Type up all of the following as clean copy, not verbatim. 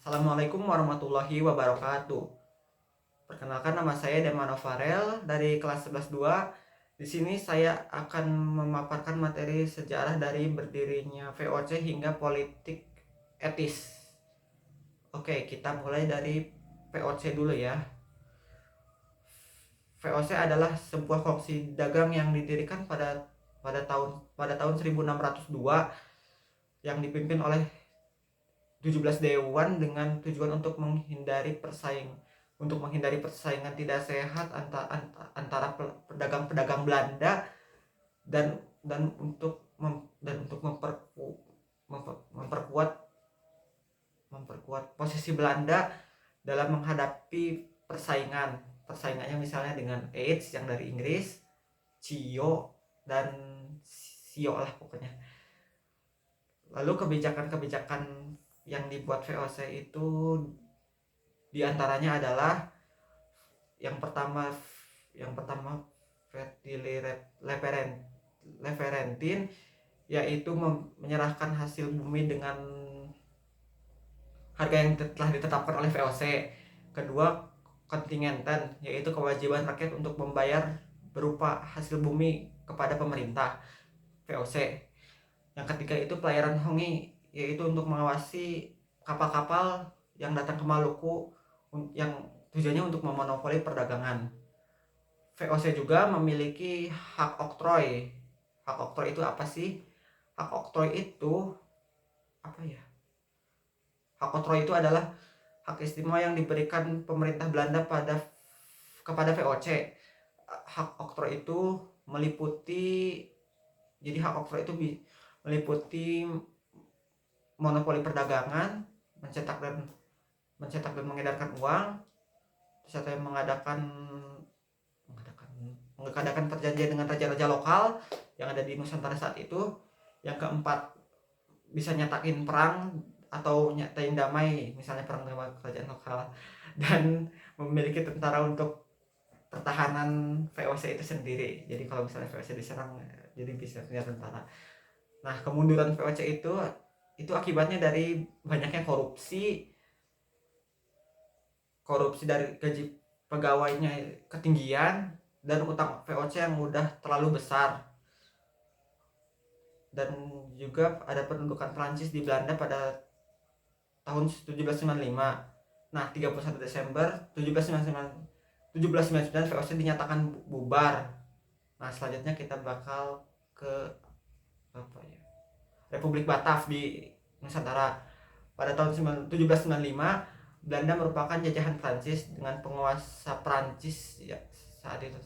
Assalamualaikum warahmatullahi wabarakatuh. Perkenalkan, nama saya Demano Farel dari kelas 11-2. Di sini saya akan memaparkan materi sejarah dari berdirinya VOC hingga politik etis. Oke, kita mulai dari VOC dulu ya. VOC adalah sebuah koalisi dagang yang didirikan pada tahun 1602 yang dipimpin oleh 17 dewan dengan tujuan untuk menghindari persaingan tidak sehat antara pedagang-pedagang Belanda dan untuk memperkuat posisi Belanda dalam menghadapi persaingannya, misalnya dengan AIDS yang dari Inggris, Cio dan Sio lah pokoknya. Lalu kebijakan-kebijakan yang dibuat VOC itu diantaranya adalah yang pertama Leverentin, yaitu menyerahkan hasil bumi dengan harga yang telah ditetapkan oleh VOC. Kedua, kontingenten, yaitu kewajiban rakyat untuk membayar berupa hasil bumi kepada pemerintah VOC. Yang ketiga itu pelayaran hongi, yaitu untuk mengawasi kapal-kapal yang datang ke Maluku yang tujuannya untuk memonopoli perdagangan. VOC juga memiliki hak oktroy. Hak oktroy itu apa sih? Hak oktroy itu apa ya? Hak oktroy itu adalah hak istimewa yang diberikan pemerintah Belanda kepada VOC. Hak oktroy itu meliputi meliputi monopoli perdagangan, mencetak dan mengedarkan uang, serta mengadakan perjanjian dengan raja-raja lokal yang ada di Nusantara saat itu. Yang keempat, bisa nyatakin perang atau nyatain damai, misalnya perang dengan kerajaan lokal, dan memiliki tentara untuk pertahanan VOC itu sendiri. Jadi kalau misalnya VOC diserang, jadi bisa punya tentara. Nah, kemunduran VOC itu akibatnya dari banyaknya korupsi dari gaji pegawainya ketinggian, dan utang VOC yang udah terlalu besar. Dan juga ada pendudukan Prancis di Belanda pada tahun 1795. Nah, 31 Desember 1799 VOC dinyatakan bubar. Nah, selanjutnya kita bakal ke apa ya? Republik Batav di Nusantara. Pada tahun 1795, Belanda merupakan jajahan Prancis dengan penguasa Prancis ya saat itu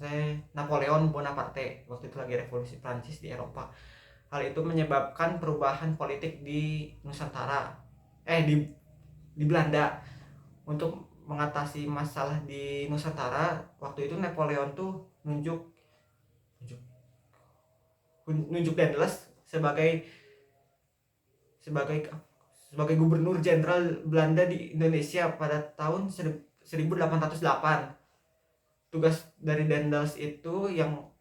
Napoleon Bonaparte. Waktu itu lagi revolusi Prancis di Eropa. Hal itu menyebabkan perubahan politik di Nusantara, di Belanda. Untuk mengatasi masalah di Nusantara, waktu itu Napoleon tuh nunjuk Daendels sebagai gubernur jenderal Belanda di Indonesia pada tahun 1808. Tugas dari Daendels itu yang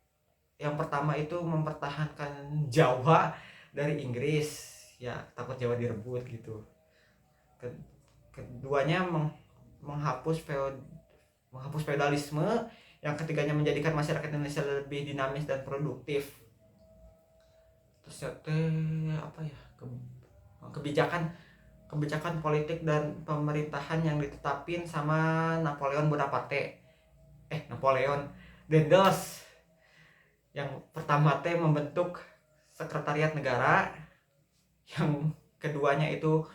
pertama itu mempertahankan Jawa dari Inggris, ya takut Jawa direbut gitu. Keduanya menghapus feodalisme. Yang ketiganya menjadikan masyarakat Indonesia lebih dinamis dan produktif. Terus apa ya, kebijakan politik dan pemerintahan yang ditetapin sama Napoleon Bonaparte. Napoleon Daendels. Yang pertama membentuk sekretariat negara. Yang keduanya itu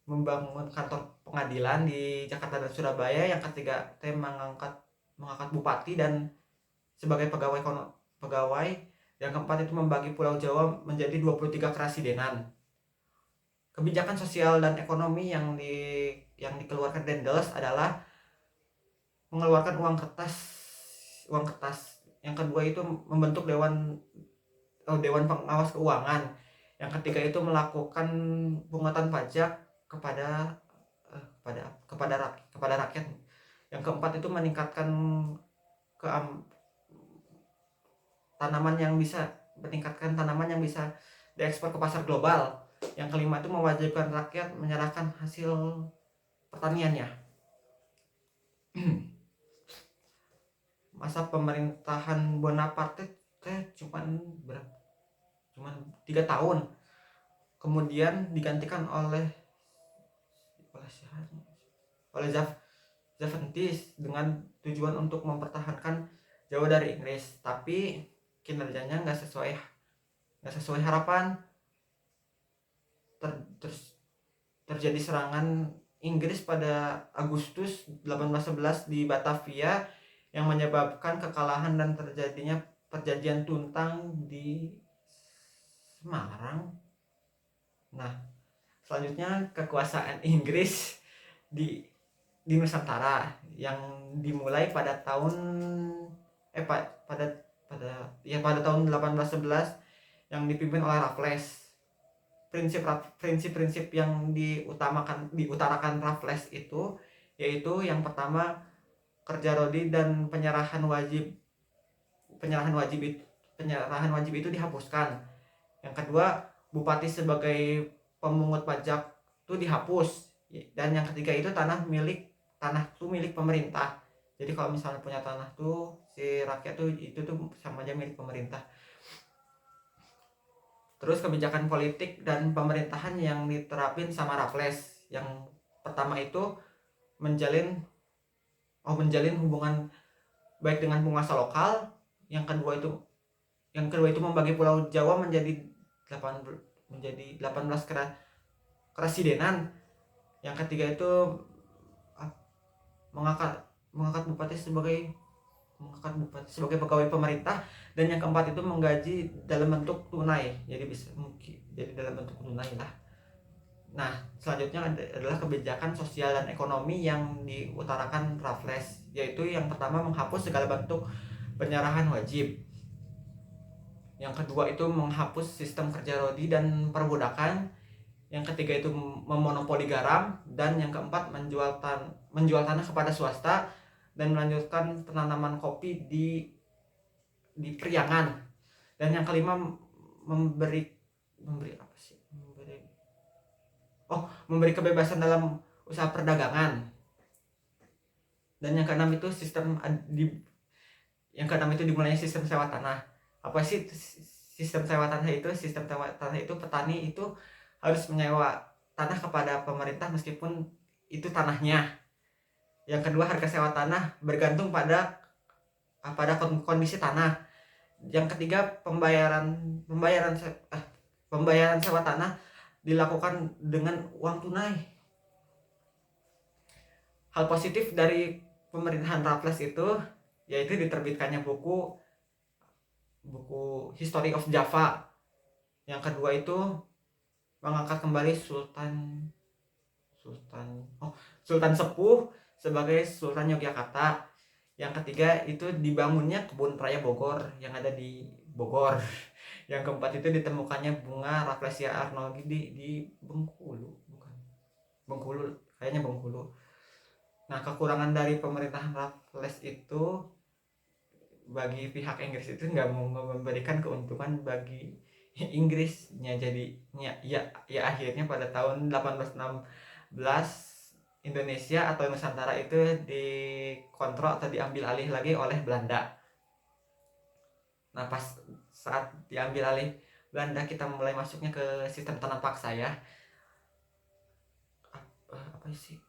membangun kantor pengadilan di Jakarta dan Surabaya. Yang ketiga mengangkat bupati dan sebagai pegawai. Yang keempat itu membagi Pulau Jawa menjadi 23 kerasidenan. Kebijakan sosial dan ekonomi yang dikeluarkan Daendels adalah mengeluarkan uang kertas. Yang kedua itu membentuk dewan pengawas keuangan. Yang ketiga itu melakukan pungutan pajak kepada rakyat. Yang keempat itu meningkatkan meningkatkan tanaman yang bisa diekspor ke pasar global. Yang kelima itu mewajibkan rakyat menyerahkan hasil pertaniannya. Masa pemerintahan Bonaparte cuman berapa? Cuman 3 tahun. Kemudian digantikan oleh Javantis dengan tujuan untuk mempertahankan Jawa dari Inggris, tapi kinerjanya nggak sesuai harapan. Terus terjadi serangan Inggris pada Agustus 1811 di Batavia yang menyebabkan kekalahan dan terjadinya perjanjian Tuntang di Semarang. Nah, selanjutnya kekuasaan Inggris di Nusantara yang dimulai pada tahun pada tahun 1811 yang dipimpin oleh Raffles. Prinsip-prinsip yang diutarakan Raffles itu yaitu yang pertama kerja rodi dan penyerahan wajib itu dihapuskan. Yang kedua, bupati sebagai pemungut pajak itu dihapus. Dan yang ketiga itu tanah itu milik pemerintah. Jadi kalau misalnya punya tanah tuh si rakyat tuh itu tuh sama aja milik pemerintah. Terus kebijakan politik dan pemerintahan yang diterapin sama Raffles. Yang pertama itu menjalin hubungan baik dengan penguasa lokal. Yang kedua itu membagi Pulau Jawa menjadi 18 keresidenan. Yang ketiga itu mengangkat bupati sebagai pegawai pemerintah, dan yang keempat itu menggaji dalam bentuk tunai, jadi dalam bentuk tunai lah. Nah, selanjutnya adalah kebijakan sosial dan ekonomi yang diutarakan Raffles, yaitu yang pertama menghapus segala bentuk penyerahan wajib. Yang kedua itu menghapus sistem kerja rodi dan perbudakan. Yang ketiga itu memonopoli garam, dan yang keempat menjual tanah kepada swasta dan melanjutkan penanaman kopi di Priangan. Dan yang kelima memberi kebebasan dalam usaha perdagangan. Dan yang keenam itu dimulainya sistem sewa tanah. Apa sih sistem sewa tanah itu? Sistem sewa tanah itu petani itu harus menyewa tanah kepada pemerintah meskipun itu tanahnya. Yang kedua, harga sewa tanah bergantung pada kondisi tanah. Yang ketiga, pembayaran sewa tanah dilakukan dengan uang tunai. Hal positif dari pemerintahan Raffles itu yaitu diterbitkannya buku History of Java. Yang kedua itu mengangkat kembali Sultan Sepuh sebagai Sultan Yogyakarta. Yang ketiga itu dibangunnya kebun raya Bogor yang ada di Bogor. Yang keempat itu ditemukannya bunga Rafflesia arnoldi di Bengkulu, kayaknya Bengkulu. Nah, kekurangan dari pemerintahan Raffles itu bagi pihak Inggris itu nggak mau memberikan keuntungan bagi Inggrisnya. Jadinya ya akhirnya pada tahun 1816 Indonesia atau Nusantara itu dikontrol atau diambil alih lagi oleh Belanda. Nah, pas saat diambil alih Belanda, kita mulai masuknya ke sistem tanah paksa ya. Apa sih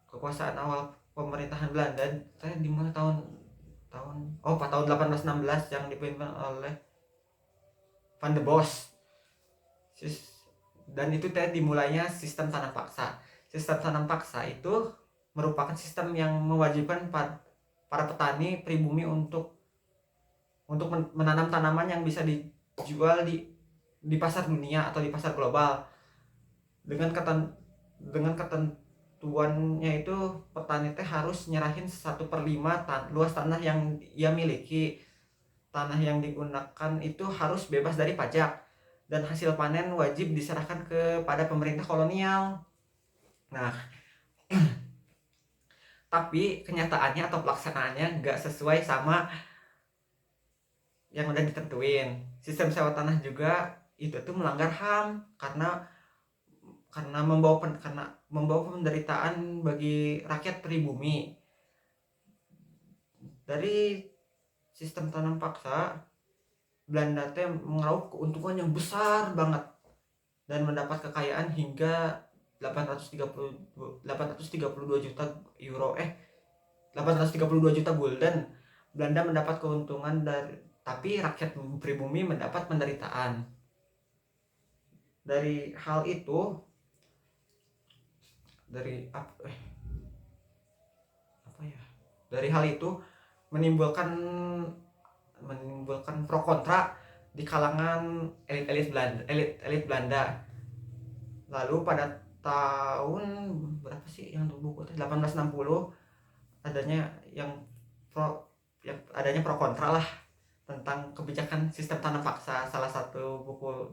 kekuasaan awal pemerintahan Belanda dimulai tahun 1816 yang dipimpin oleh Van der Bos. Dan itu dimulainya sistem tanah paksa. Sistem tanam paksa itu merupakan sistem yang mewajibkan para petani pribumi untuk menanam tanaman yang bisa dijual di pasar dunia atau di pasar global. Dengan ketentuannya itu petani harus nyerahin 1/5 luas tanah yang ia miliki. Tanah yang digunakan itu harus bebas dari pajak, dan hasil panen wajib diserahkan kepada pemerintah kolonial. Nah, tapi kenyataannya atau pelaksanaannya nggak sesuai sama yang udah ditentuin. Sistem sewa tanah juga itu tuh melanggar HAM, karena karena membawa penderitaan bagi rakyat pribumi. Dari sistem tanam paksa, Belanda teh meraup keuntungan yang besar banget dan mendapat kekayaan hingga 832 juta euro 832 juta gulden. Belanda mendapat keuntungan tapi rakyat pribumi mendapat penderitaan. Dari hal itu, dari hal itu menimbulkan pro kontra di kalangan elit Belanda. Lalu pada tahun berapa sih yang buku 1860 adanya pro kontra lah tentang kebijakan sistem tanam paksa. Salah satu buku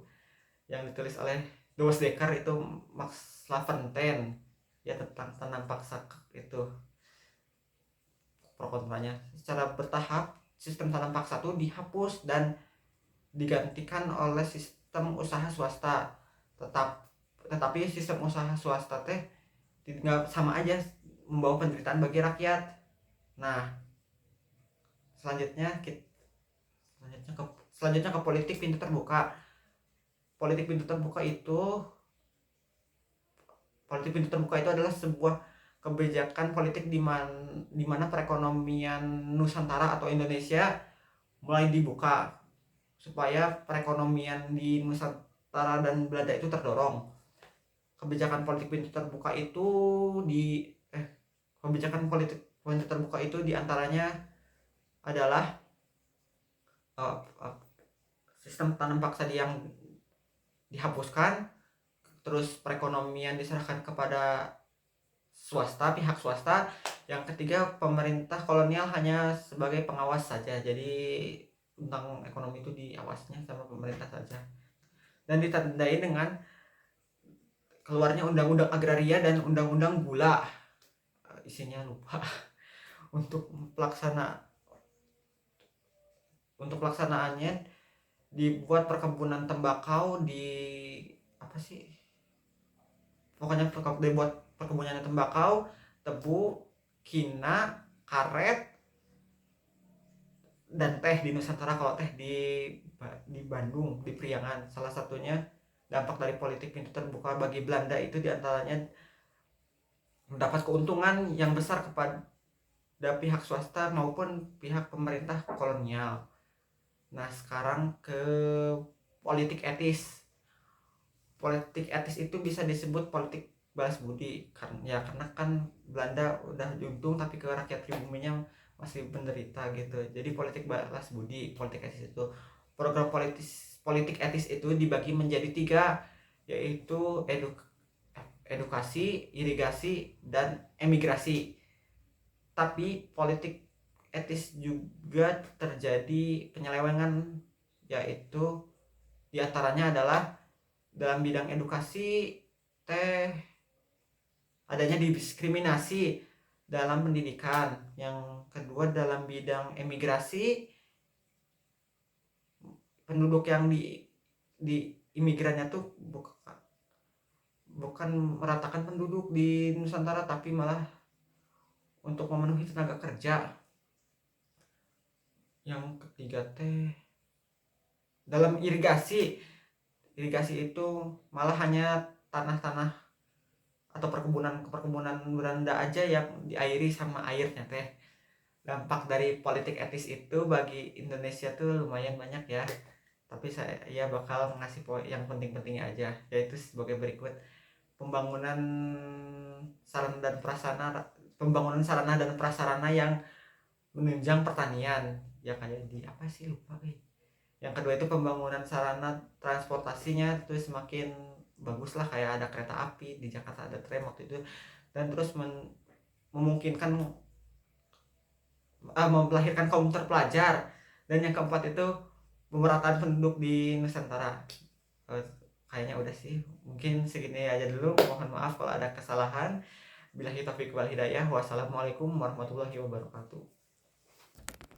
yang ditulis oleh Louis Dekker itu Max Lafontaine ya, tentang tanam paksa itu. Pro kontranya, secara bertahap sistem tanam paksa itu dihapus dan digantikan oleh sistem usaha swasta. Tetapi sistem usaha swasta teh nggak sama aja membawa penderitaan bagi rakyat. Nah, selanjutnya ke politik pintu terbuka. Politik pintu terbuka itu adalah sebuah kebijakan politik di mana perekonomian Nusantara atau Indonesia mulai dibuka supaya perekonomian di Nusantara dan Belanda itu terdorong. Kebijakan politik pintu terbuka itu diantaranya adalah sistem tanam paksa yang dihapuskan, terus perekonomian diserahkan kepada pihak swasta. Yang ketiga, pemerintah kolonial hanya sebagai pengawas saja, jadi tentang ekonomi itu diawasnya sama pemerintah saja, dan ditandai dengan keluarnya undang-undang agraria dan undang-undang gula. Isinya lupa. Untuk pelaksanaannya dibuat perkebunan tembakau dibuat perkebunan tembakau, tebu, kina, karet, dan teh di Nusantara. Kalau teh di Bandung, di Priangan. Salah satunya dampak dari politik pintu terbuka bagi Belanda itu diantaranya mendapat keuntungan yang besar kepada pihak swasta maupun pihak pemerintah kolonial. Nah, sekarang ke politik etis. Politik etis itu bisa disebut politik balas budi, karena kan Belanda udah diuntung tapi ke rakyat pribuminya masih menderita gitu. Jadi politik balas budi, politik etis itu, program politik etis itu dibagi menjadi 3, yaitu edukasi, irigasi, dan emigrasi. Tapi politik etis juga terjadi penyelewengan, yaitu diantaranya adalah dalam bidang edukasi adanya diskriminasi dalam pendidikan. Yang kedua, dalam bidang emigrasi, penduduk yang di imigrannya tuh bukan meratakan penduduk di Nusantara, tapi malah untuk memenuhi tenaga kerja. Yang ketiga dalam irigasi itu malah hanya tanah-tanah atau perkebunan Belanda aja yang diairi sama airnya Dampak dari politik etis itu bagi Indonesia tuh lumayan banyak ya. Tapi saya bakal ngasih poin yang penting-pentingnya aja, yaitu sebagai berikut. Pembangunan sarana dan prasarana yang menunjang pertanian, ya kayak di apa sih, lupa. Yang kedua itu pembangunan sarana transportasinya itu semakin bagus lah, kayak ada kereta api di Jakarta, ada tram waktu itu, dan terus memungkinkan melahirkan kaum terpelajar. Dan yang keempat itu pemerataan penduduk di Nusantara. Kayaknya udah sih, mungkin segini aja dulu. Mohon maaf kalau ada kesalahan. Billahi taufiq wal hidayah. Wassalamualaikum warahmatullahi wabarakatuh.